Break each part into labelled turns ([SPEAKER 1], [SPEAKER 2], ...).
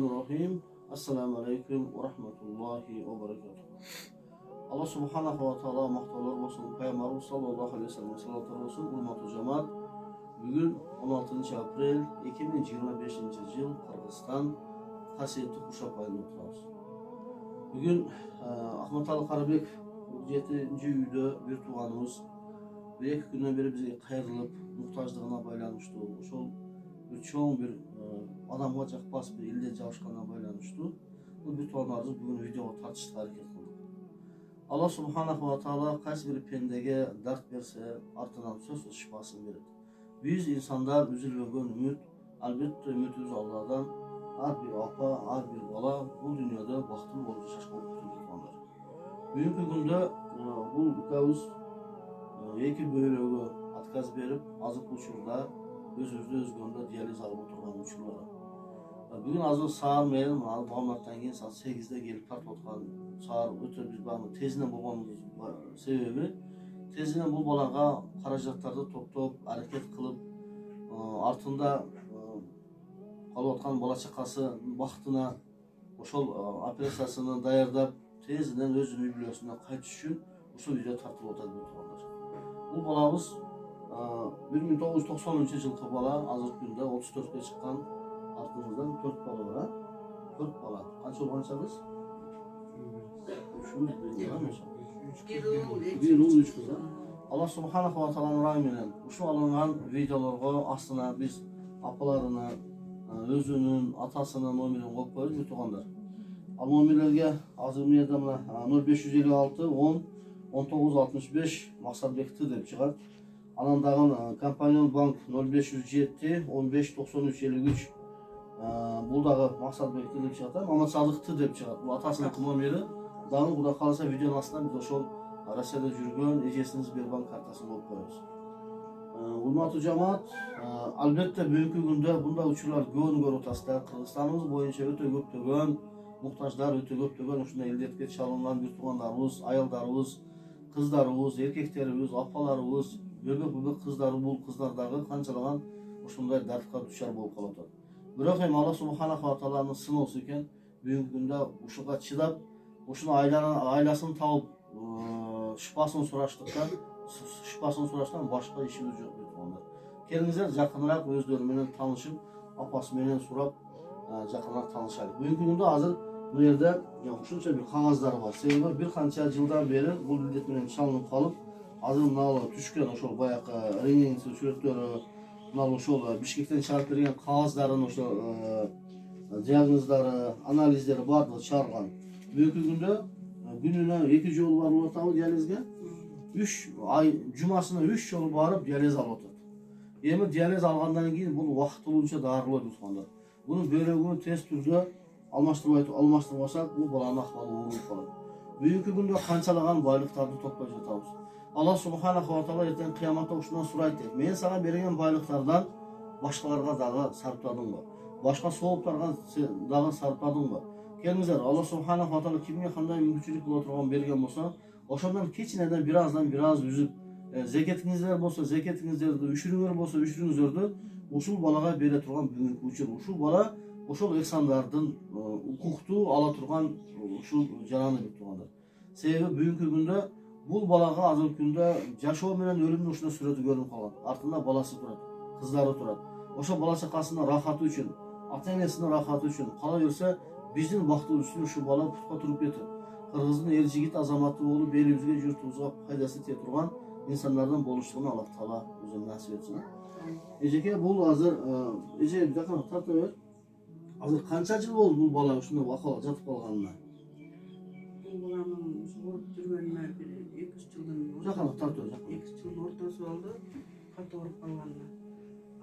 [SPEAKER 1] Bismillahirrahmanirrahim. Assalamu alaikum wa rahmatullahi wa barakatuh. Allah subhanahu wa ta'ala maqtovlar bo'lsin. Payg'ambarimiz sallallohu alayhi vasallam salotlar bo'lsin. Hurmatli jamoat, bugun 16 aprel 2025 yil Qirg'iziston qasiyati Qushaq ayini o'tamiz. Bugun Ahmad Ali Qarabek 7-uyda bir tug'animiz ve 2 kundan beri bizga qayrilib muhtojligina baylanmıştı. O'shol bir cho'ng bir odamga jaqpas bir ilde javishqandan baylanmıştı. Bu bir tuğanlarimiz bugün videoga tartishga harakat qildik. Allah subhanahu wa ta'ala qaysi bir pendege dard berse ortidan so'z shifosini beradi. Biz insonlar üzülmegen ümit, albatta ümidimiz Allah'dan. Har bir apa, har bir bola bu dunyoda baxtli bo'lib yashashga o'rgatilganlar. Bugungi kunda bu ukamiz iki bölüğü atkaz berip azık uçurda özümüzde özgürlüğünde diyaliz alıp oturgan uçurlara. Bugün azı sağır meyil alıp bağımlattan keyin saat 8'de gelip tart otkan sağır ötür biz bağımlı tezine bulmamız sebebi tezine bu balaga karajatlarda toplop hareket kılıp artında kalıp bala çakası vaktına oşol operasyasını dayardap tezinden özünü biliyorsundan kayıt üçün usul video tartılıp oturdu. Bu balamız 1993 yılki bala, azırk günde 34'e çıkan aklımızdan 4 bala var. 4 bala. Kaç olgançağız? 1 ul 3 kız. Allah subhanahu wa ta'ala'nın rahmiyle şu alınan videolarga aslında biz apalarını, özünün, atasının nomerini koyup koyup yutuğanlar. Al nomerlerge azır miyadamla 0556 10 1965 Maksat Bekti dep çıkar. Anandağın Kampanyon Bank 0507 15 93 53 buldağı Maksat Bekti dep çıkar. Ama Sadık'tı dep çıkar. Bu atasının nomeri. Dağın burada kalırsa videonun aslında biz oşol Rusya'da жүрген ejesiniz bir bank kartasını koyup koyuyoruz. Hurmatlı cemaat, albatta bugünkü günde bunda uçurlar göğün ortasında Kırgızstanımız boyunca öte köptөгөн muhtaçlar öte köptөгön ушундай илдетке чалынган bir tuğanlarımız, ayaldarımız, kızlarımız, erkeklerimiz, apalarımız, böbek kızları bul kızlardagı kançalagan ушундай дартка дучар болуп калып атат. Бирок эми Алла субханаху ва тааланын сыноосу экен. Бүгүнкү күндө ушуга чыдап, ушуну айласын тауып, шифасын сураштан башка ишimiz жок дейт ондар. Келиңиздер жакыныраак өздөрү менен таанышып, апасы менен сурап, жакыныраак таанышайлы. Бүгүнкү күндө азыр bu yerde ушунча bir kağızlar var. Себеби bir kança жылдан beri bu ildet менен çalınıp kalıp, азыр мыналы түшкөн ошол баякы рентген сүрөттөрү, мыналы ошол Бишкектен чыгарып берген кагыздарын ошо диагноздары, анализдери бардыгы чыгарган. Бүгүнкү күндө күнүнө 2 жолу барып атабы диализге. 3 ай жумасына 3 жолу барып диализ алып атат. Эми диализ алгандан кийин бул убактылуулуча дарылоо туткандар. Bunun bölөгүнү тез түрдө алмаштырбасак бул баланын акыбалы ооруп калат. Бүгүнкү күндө канчалаган байлыктарды топтоп жатабыз. Алла субханаху ва таала эртең кыяматта ушундан сурайт дейт. Мен сага берген байлыктардан башкаларга дагы сарптадыңбы? Башка сооптарга дагы сарптадыңбы? Келиңиздер, Алла субханаху ва таала кимге кандай мүмкүнчүлүк боло турган берген болсо, ошондон кичинеден бир аз үзүп, зекетиңиздер болсо, зекетиңиздерди, үшүрүңөр болсо, үшүрүңүздөрдү ушул балага бере турган бүгүнкү учур. Ушул бала ошол эксандардын укукту ала турган ушул жараны бир тургандар. Себеби бүгүнкү күндө бул балага азыркы күндө жашоо менен өлүмдүн ушундай сүрөтү көрүнүп калган. Артында баласы турат, кыздары турат. Ошо бала чакасынын рахаты үчүн, ата-энесинин рахаты үчүн кала берсе, биздин бактыбыз үчүн ушул бала путка туруп кетип, Кыргыздын эл жигит азаматы болуп, элибизге, журтубузга пайдасы тие турган инсандардан болуштугун Аллах Таала өзү насип этсин. Эжеке бул азыр эже жакын тартып бер. Азыр канча жыл болду бул бала ушундай акыбалга жатып калганына?
[SPEAKER 2] Бул баланын ооруп жүргөнүнө 2-3 жылдын
[SPEAKER 1] жакын тартып
[SPEAKER 2] 2 жылдын ортосу болду. Катуу ооруп калганына.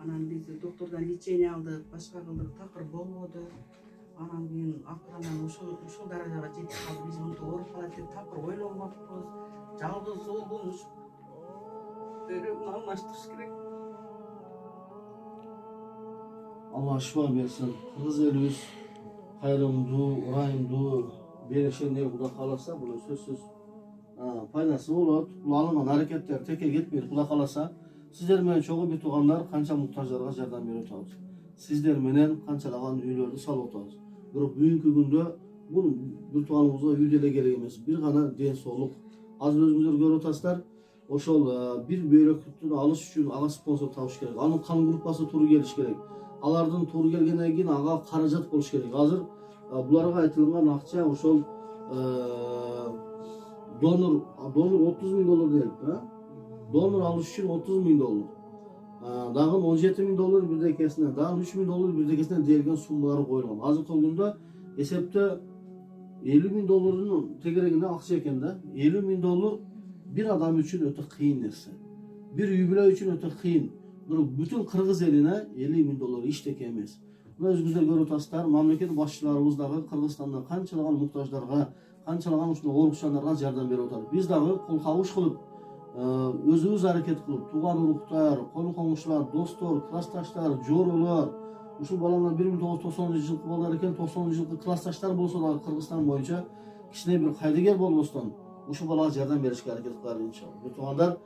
[SPEAKER 2] Анан биз доктордон лечение алдык, башка кылдык, такыр болбоду. Анан кийин акырынан ушул даражага жетип калды. Биз мынтип ооруп калат деп такыр ойлонбоппуз. Жалгыз улум бөлөгүн алмаштырыш керек.
[SPEAKER 1] Allah şifa versin. Kız elimiz kayrımdu, urayımdu, berişenler kuda kalırsa bunu sözsüz faydası olur. Bu alınan hareketler teke gitmeyip kuda kalırsa sizler menen çoğu bir tuğanlar kança muhtaçlarga jardam berip atабыз. Sizler menen kançalagan üylөрдү salып atабыз. Бирок бүгүнкү күндө бул бир тууганыбызга үй деле керек эмес. Бир гана ден соолук. Азыр өзүңүздөр көрүп атасыздар. Ошол бир бөйрөктү алыш үчүн ага спонсор табыш керек. Анын кан группасы туура келиш керек. Алардын туура келгенден кийин ага каражат болуш керек. Азыр буларга айтылган акча ошол донор $30.000 дейт. Донор алыш үчүн $30.000. Дагы $17.000 бирдекесине, дагы $3.000 бирдекесине делген суммалар коюлган. Азыркы күндө эсепте $50.000 тегерегинде акча экен да. $50.000 bir adam için öte kıyın nesi. Bir юбилей için öte kıyın. Bütün Kırgız eline $50.000 iş tekemez. Bunu özgürler görüp atasızlar. Mamleket başçılarımızdağı Kırgızstan'da kançalagan muhtaçlarga, kançalagan olukçanlarga yardım berip otar. Biz dağı kol kavuş kılıp, özümüz hareket kılıp, tuğan uruktar, konu komuşlar, dostlar, klastaşlar, jorular, uşul balamlar 1990 жылкы балдар экен, 90 жылкы классташтар болсо дагы Кыргызстан боюнча кичине бир кайдыгер болбостон ушул балага жардам беришке аракет кылалы иншалла. Bu tuğanlar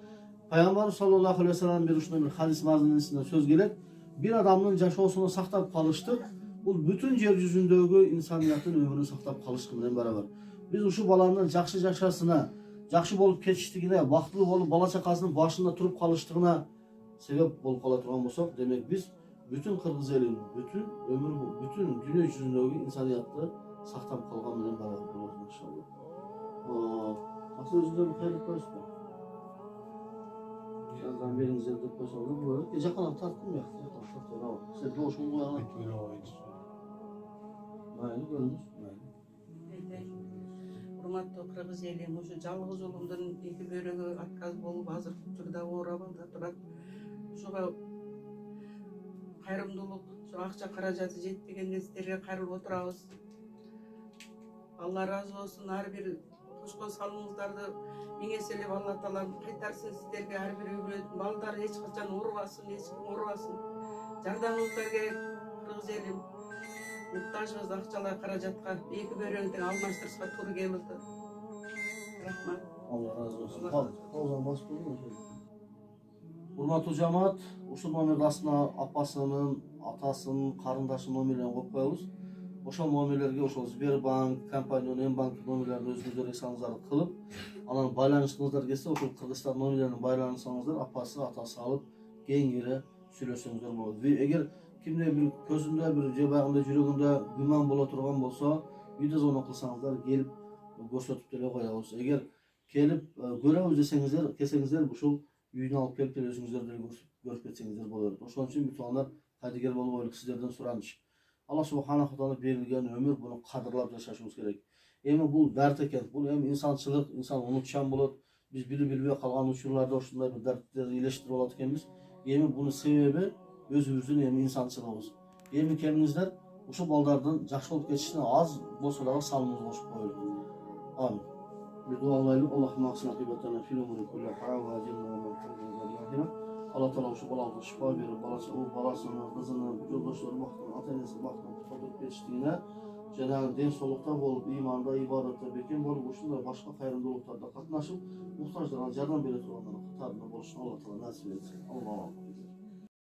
[SPEAKER 1] Peygamber sallallahu aleyhi ve sellem bir ушундай bir hadis mazmununda söz gelip bir adamın жашоосун сактап калыштык. Бул бүтүн жер жүзүндөгү инсанияттын өмүрүн сактап калыштык менен барабар. Биз ушул баланын жакшы жашасына, жакшы болуп кетиштигине, бактылуу болуп бала чакасынын башында туруп калыштыгына себеп болуп кала турган болсок, демек биз bütün Kırgız elinin, bütün ömür bu, bütün dünya yüzündeki insaniyatı saktap kalgan bilen beraber olsun inşallah. Asıl özünde bir hayırlı koysun. Yazdan birinize de koysun olur mu? Yakana tarttım ya. Yakana tarttım. Sen doğuşun bu yana. Aynen görünüz.
[SPEAKER 2] Урматтуу Кыргыз эли, ушу жалгыз улумдун эки бөйрөгү отказ болуп азыр учурда оорап алды. Бирок ушуга кайрымдуулук, акча каражаты жетпеген нерселерге кайрылып отурабыз. Алла разы болсун, ар бир кошкон салымыңыздарды миң эселеп Алла Таала кайтарсын сиздерге. Ар бир үй бүлөнүн балдары эч качан урбасын, эч ким урбасын. Жардамыңыздар керек Кыргыз элим. Muhtaçız akçalar karacatка, эки бөйрөгүн алмаштырышка туура келди. Рахмат.
[SPEAKER 1] Allah razı olsun. O zaman baş bulun. Урматтуу жамаат, ушул номерди астына апасынын, атасынын, карындашынын номерлерин коюп коебуз. Ошол номерлерге ошол Сбербанк, компания Мбанк номерлерин өзүңүздөр эсаңыздар кылып, анан байланышыңыздар келсе, ошол Кыргызстан номерлерин байланышсаңыздар, апасы, атасы алып, кеңири сүйлөшсөңүздөр болот. Эгер kimde bir közünde bir cebağında жүрөгүндө гүман боло турган болсо, үйдө звонок кылсаңыздар келип көрсөтүп деле коебуз. Эгер келип көрөбүз десеңиздер, келсеңиздер ушул үйүнө алып келип өзүңүздөр деле көрүп кетсеңиздер болот. Ошон үчүн бүт тугандар кайдыгер болуп ойлук сиздерден сураныч. Алла субханаху таала берилген өмүр буну кадырлап жашашыбыз керек. Эми бул дарт экен, бул эми инсанчылык, инсан унутчан болот. Биз билбей калган учурларда ушундай бир дарттерди илештирип алат экенбиз. Эми бунун себеби өзүбүздүн эми инсанчылыгыбыз. Эми келиңиздер, ушул балдардын жакшы болуп кетишине аз болсо дагы салымыбызды кошуп коелук. Амин. Bir dualaylık Allah'ım aksın akibatlarına fil umuru kulli hava cennet ve mevkudun. Allah Teala uşu balanı şifa verir, balasını, kızını, yoldaşları baktığına, atanesi baktığına tutup geçtiğine, Cenab-ı den solukta olup, imanda, ibadette, beken bolup, uşunda başka hayrındılıklarda katnaşıp, muhtaçlarına yardım beri tutanların katarında buluşun Allah Teala nasip etsin. Allah'a emanet.